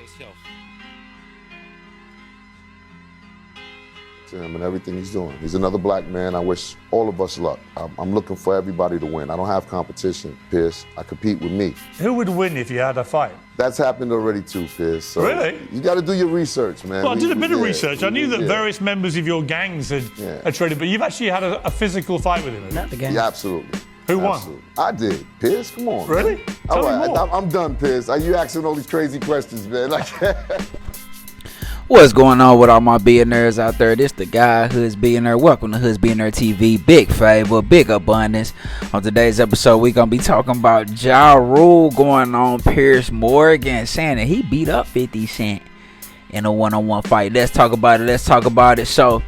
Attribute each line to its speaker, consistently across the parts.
Speaker 1: yourself.
Speaker 2: To him and everything he's doing. He's another black man. I wish all of us luck. I'm looking for everybody to win. I don't have competition, Piers. I compete with me.
Speaker 3: Who would win if you had a fight?
Speaker 2: That's happened already too, Piers. So
Speaker 3: really?
Speaker 2: You got to do your research, man.
Speaker 3: Well, I did a bit of research. I knew that various members of your gangs had traded, but you've actually had a physical fight with him.
Speaker 4: Not the gang.
Speaker 2: Yeah, absolutely.
Speaker 3: Who won?
Speaker 2: Absolutely. I did. Piers, come on.
Speaker 3: Really?
Speaker 2: Man.
Speaker 3: Tell
Speaker 2: all
Speaker 3: me
Speaker 2: right,
Speaker 3: more.
Speaker 2: I'm done, Piers. You asking all these crazy questions, man.
Speaker 4: What's going on with all my billionaires out there? This the guy, Hoods Billionaire. Welcome to Hoods Billionaire TV. Big favor, big abundance. On today's episode, we're going to be talking about Ja Rule going on Piers Morgan, saying that he beat up 50 Cent in a one-on-one fight. Let's talk about it. So,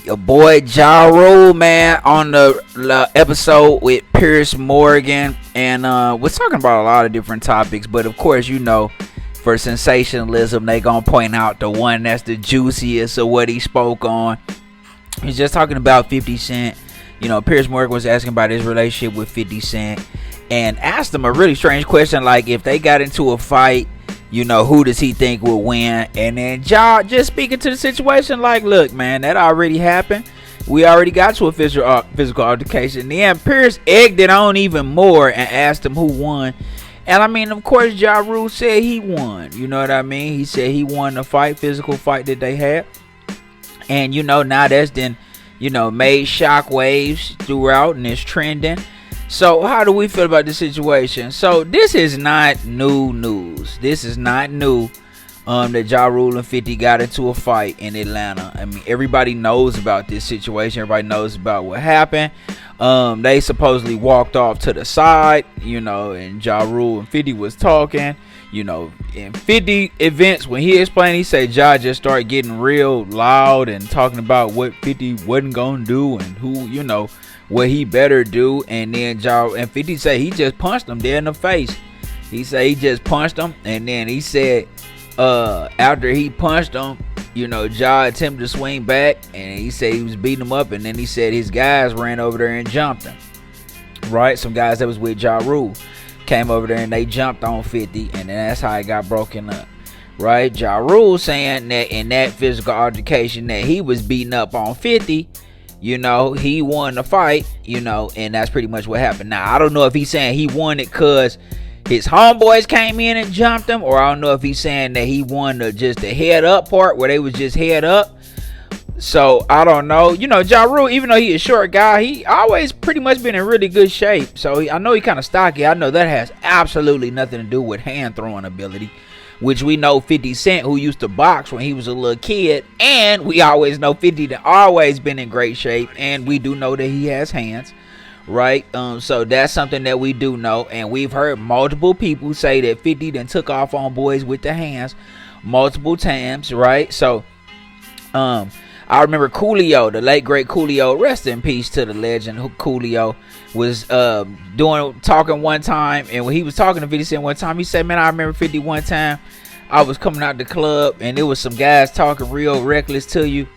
Speaker 4: your boy Ja Rule, man, on the episode with Piers Morgan. And we're talking about a lot of different topics. But, of course, you know, for sensationalism, they gonna point out the one that's the juiciest of what he spoke on. He's just talking about 50 Cent. You know, Piers Morgan was asking about his relationship with 50 Cent and asked him a really strange question, like if they got into a fight, you know, who does he think will win? And then Ja just speaking to the situation like, look, man, that already happened. We already got to a physical altercation. Then Piers egged it on even more and asked him who won. And I mean, of course, Ja Rule said he won. You know what I mean? He said he won the physical fight that they had. And, you know, now that's then, you know, made shockwaves throughout and it's trending. So how do we feel about the situation? So this is not new news. This is not new that Ja Rule and 50 got into a fight in Atlanta. I mean, everybody knows about this situation. Everybody knows about what happened. They supposedly walked off to the side, you know, and Ja Rule and 50 was talking, you know, in 50 events when he explained, he said Ja just started getting real loud and talking about what 50 wasn't gonna do and who, you know, what he better do. And then Ja and 50 said he just punched him dead in the face. He said he just punched him, and then he said after he punched him, you know, Ja attempted to swing back, and he said he was beating him up, and then he said his guys ran over there and jumped him. Right? Some guys that was with Ja Rule came over there and they jumped on 50, and then that's how it got broken up. Right? Ja Rule saying that in that physical altercation that he was beating up on 50, you know, he won the fight, you know, and that's pretty much what happened. Now, I don't know if he's saying he won it because his homeboys came in and jumped him, or I don't know if he's saying that he won just the head up part where they was just head up. So I don't know. You know, Ja Rule, even though he a short guy, he always pretty much been in really good shape. So I know he kind of stocky. I know that has absolutely nothing to do with hand throwing ability, which we know 50 Cent, who used to box when he was a little kid, and we always know 50 that always been in great shape, and we do know that he has hands. Right, so that's something that we do know, and we've heard multiple people say that 50 then took off on boys with the hands multiple times, right? So, I remember Coolio, the late great Coolio, rest in peace to the legend. Coolio was talking one time, and when he was talking to 50 Cent one time, he said, "Man, I remember 50 one time. I was coming out the club, and there was some guys talking real reckless to you."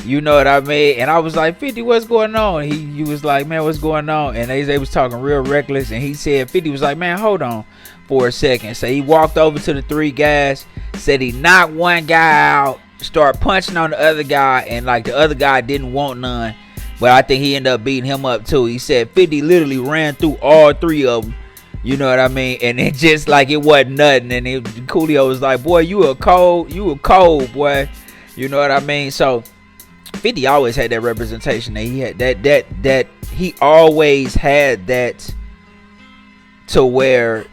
Speaker 4: You know what I mean? And I was like, 50, what's going on? He was like, man, what's going on? And they was talking real reckless. And he said, 50 was like, man, hold on for a second. So he walked over to the three guys, said he knocked one guy out, started punching on the other guy. And like the other guy didn't want none. But I think he ended up beating him up too. He said 50 literally ran through all three of them. You know what I mean? And it just like it wasn't nothing. And Coolio was like, boy, you a cold boy. You know what I mean? So 50 always had that representation that he had, that he always had that to where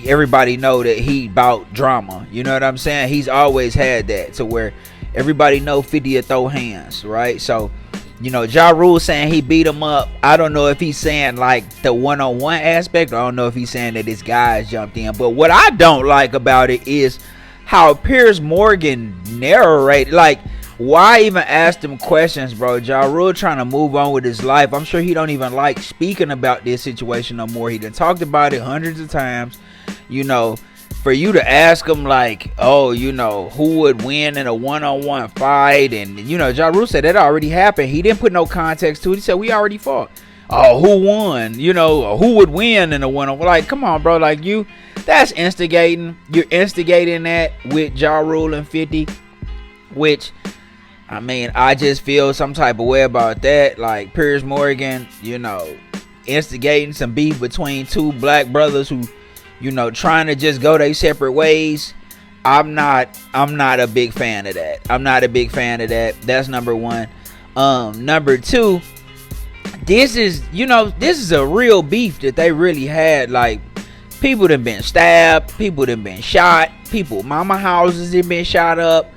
Speaker 4: everybody know that he about drama. You know what I'm saying? He's always had that to where everybody know 50 will throw hands, right? So, you know, Ja Rule saying he beat him up. I don't know if he's saying like the one-on-one aspect, or I don't know if he's saying that his guys jumped in. But what I don't like about it is how Piers Morgan narrated, like, why even ask them questions, bro? Ja Rule trying to move on with his life. I'm sure he don't even like speaking about this situation no more. He done talked about it hundreds of times. You know, for you to ask him like, oh, you know, who would win in a one-on-one fight? And, you know, Ja Rule said that already happened. He didn't put no context to it. He said, we already fought. Oh, who won? You know, who would win in a one-on-one? Like, come on, bro. Like, you that's instigating. You're instigating that with Ja Rule and 50, which, I mean, I just feel some type of way about that. Like Piers Morgan, you know, instigating some beef between two black brothers who, you know, trying to just go their separate ways. I'm not a big fan of that. I'm not a big fan of that. That's number one. Number two, this is a real beef that they really had. Like, people done been stabbed, people done been shot, people mama houses have been shot up.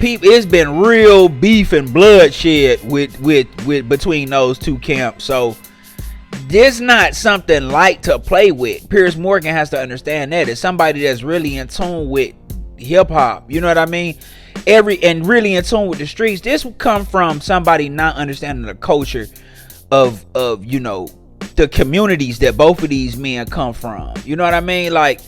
Speaker 4: It's been real beef and bloodshed with between those two camps. So this not something light to play with. Piers Morgan has to understand that. It's somebody that's really in tune with hip hop. You know what I mean? And really in tune with the streets. This will come from somebody not understanding the culture of you know, the communities that both of these men come from. You know what I mean? Like,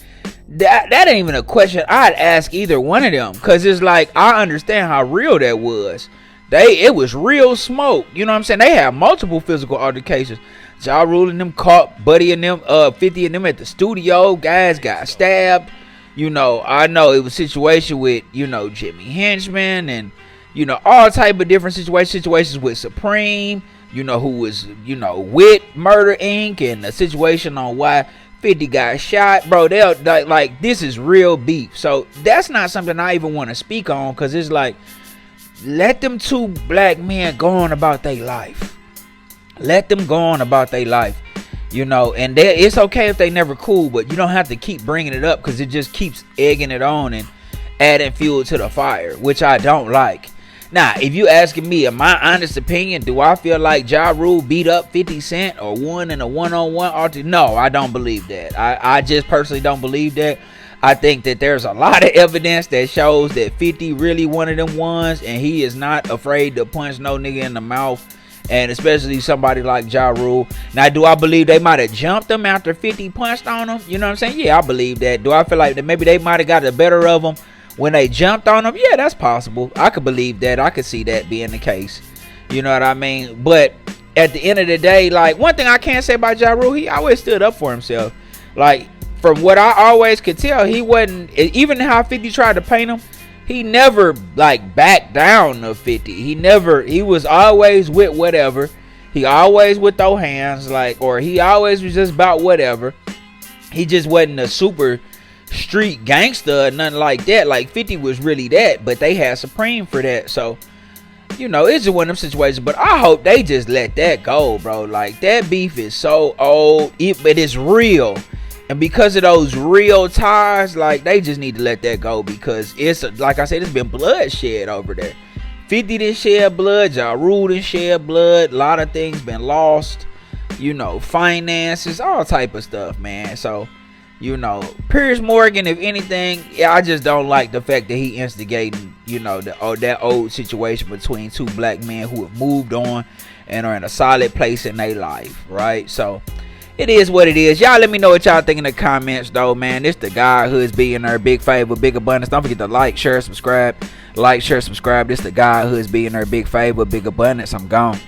Speaker 4: that ain't even a question I'd ask either one of them, because it's like, I understand how real that was. It was real smoke. You know what I'm saying? They had multiple physical altercations. Ja Rule and them caught Buddy and them 50 and them at the studio. Guys got stabbed. You know, I know it was a situation with, you know, Jimmy Henchman and, you know, all type of different situations with Supreme, you know, who was, you know, with Murder Inc. and the situation on why 50 got shot. Bro, they'll like, this is real beef. So that's not something I even want to speak on, because it's like, let them two black men go on about their life. Let them go on about their life. You know, and it's okay if they never cool, but you don't have to keep bringing it up, because it just keeps egging it on and adding fuel to the fire, which I don't like. Now, if you asking me, in my honest opinion, do I feel like Ja Rule beat up 50 Cent or won in a one-on-one alter? No, I don't believe that. I just personally don't believe that. I think that there's a lot of evidence that shows that 50 really one of them ones, and he is not afraid to punch no nigga in the mouth. And especially somebody like Ja Rule. Now, do I believe they might have jumped him after 50 punched on him? You know what I'm saying? Yeah, I believe that. Do I feel like that maybe they might have got the better of him when they jumped on him? Yeah, that's possible. I could believe that. I could see that being the case. You know what I mean? But at the end of the day, like, one thing I can't say about Ja Rule, he always stood up for himself. Like, from what I always could tell, he wasn't, even how 50 tried to paint him, he never like backed down to 50. He was always with whatever. He always with those hands, like, or he always was just about whatever. He just wasn't a super street gangster or nothing like that. Like 50 was really that, but they had Supreme for that. So, you know, it's just one of them situations. But I hope they just let that go, bro. Like, that beef is so old, but it's real. And because of those real ties, like, they just need to let that go, because it's, like I said, it's been bloodshed over there. 50 done shed blood, Ja Rule done shed blood, a lot of things been lost, you know, finances, all type of stuff, man. So, you know, Piers Morgan, if anything, yeah, I just don't like the fact that he instigating, you know, that old situation between two black men who have moved on and are in a solid place in their life, right? So, it is what it is. Y'all let me know what y'all think in the comments, though, man. This the guy who's being there. Big favor, big abundance. Don't forget to like, share, subscribe. Like, share, subscribe. This the guy who's being there. Big favor, big abundance. I'm gone.